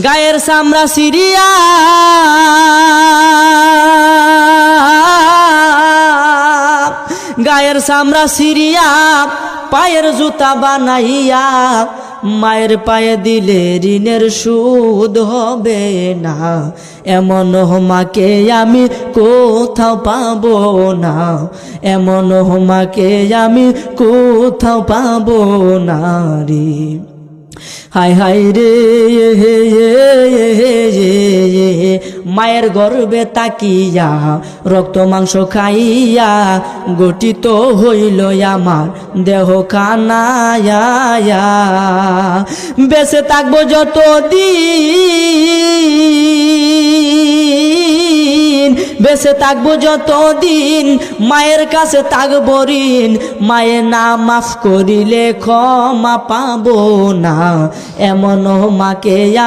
গায়ের চামড়া সিরিয়া গায়ের চামড়া সিরিয়া পায়ের জুতা বানাইয়া মায়ের পায়ে দিলে ঋণের সুদ হবে না। এমন মাকে আমি কোথাও পাবো না, এমন মাকে আমি কোথাও পাবো না রে। হায় হায় রে মায়ের গর্বে তাকিয়া রক্ত মাংস খাইয়া গঠিত হইল আমার দেহ খানায়া। বেঁচে থাকবো যতদিন, বেঁচে থাকবো যতদিন মায়ের কাছে থাকবো ঋণ। মায়ে না মাফ করিলে ক্ষমা পাবো না, এমন মাকে